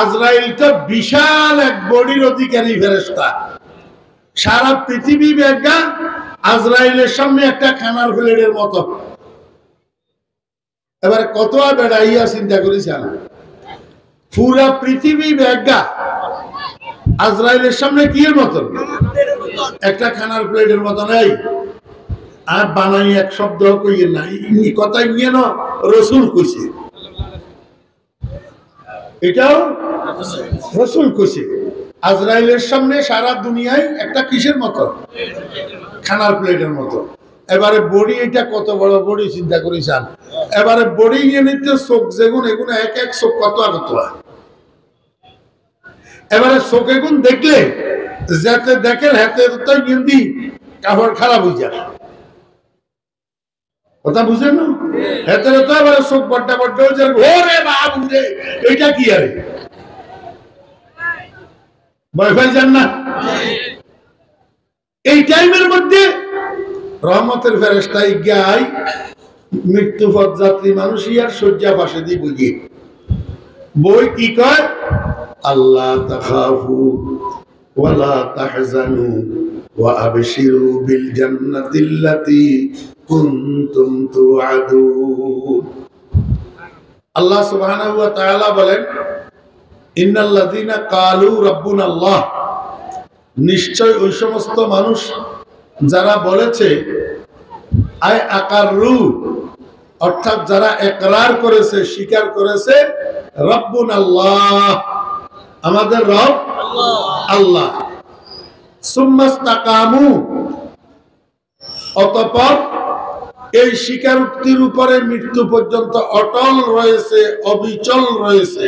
আজরাইল তো বিশাল এক বডির অধিকারী ফেরেশতা, সারা পৃথিবী ব্যাগা আজরাইলের সামনে একটা খানার প্লেটের মতো। এবার কত বেড়াইয়া চিন্তা করেছেন, পুরা পৃথিবী ব্যাগা আজরাইলের সামনে কি এর মতন, একটা খানার প্লেটের মতো নাই। আর বানাই এক শব্দ কইয়ে নাই, কথাই নিয়ে না রসুল কইছে, এটাও রসুল কইছে। আজরাইলের সামনে সারা দুনিয়ায় একটা কিসের মতো, খানার প্লেটের মতো। এবারে বডি, এটা কত বড় বডি চিন্তা করেছেন। এবারে বডি নিয়ে নিতে চোখ যেগুন, এগুলো এক এক চোখ কত কত। এবারে চোখ এগুন দেখলে যাতে দেখেন হাতে হিন্দি কাপড় খারাপ হয়ে যায়, কথা বুঝেন না? হাতে তো এবারে চোখ বড্ডা বড্ডা হয়ে যায়, ওরে বাবু রে এটা কি আরে ভয় পাই যান না। এই টাইমের মধ্যে রহমতের ফেরেশতা গায় মৃত্যু পথ যাত্রী মানুষ ইয়ার শয্যা পাশে দিয়ে বুঝিয়ে বই কি কয়, আল্লাহ তাখাফু ওয়ালা তাহজানু ওয়া আবশিরু বিল জান্নাতিল্লাতী কুনতুম তুআদুন। আল্লাহ সুবহানাহু ওয়া তাআলা বলেন, ইন্নাল্লাযীনা ক্বালু রাব্বুনাল্লাহ, নিশ্চয় ওই সমস্ত মানুষ যারা বলেছে, আয় আকাররু অর্থাৎ যারা ইকরার করেছে, স্বীকার করেছে, রাব্বুনাল্লাহ আমাদের রব আল্লাহ, সুম্মাস্তাকামু অতঃপর এই স্বীকারোক্তির উপরে মৃত্যু পর্যন্ত অটল রয়েছে, অবিচল রয়েছে।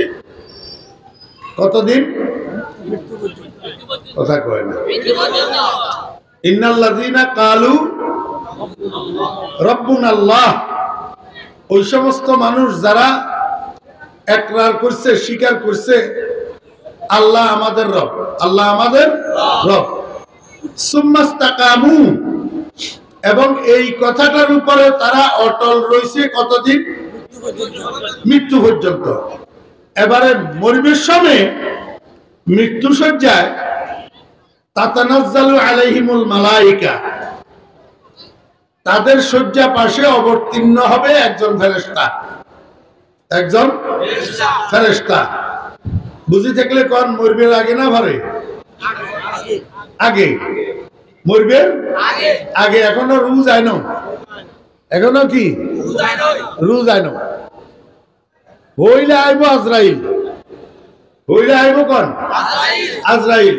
কতদিন? কথা কয় না। ইন্নাল্লাযীনা ক্বালু রাব্বুনাল্লাহ, ওই সমস্ত মানুষ যারা ইকরার করছে, স্বীকার করছে আল্লাহ আমাদের রব, আল্লাহ আমাদের রব। সুম্মাস্তাকামু, এবং এই কথাটার উপরে তারা অটল রয়েছে কতদিন? মৃত্যু পর্যন্ত। এবারে মরবের সময় মৃত্যু সজ্জায় তাতানাজ্জালু আলাইহিমুল মালায়েকা, তাদের শয্যা পাশে অবতীর্ণ হবে একজন ফেরেশতা, একজন ফেরেশতা। বুঝি থাকলে কোন মরবের আগে না ভরে? আগে মরবের আগে। এখনো রুজ আইনো, এখনো কি রুজ আইনো। হইলে আইব আজরাইল, হইলে আইব কোন? আজরাইল।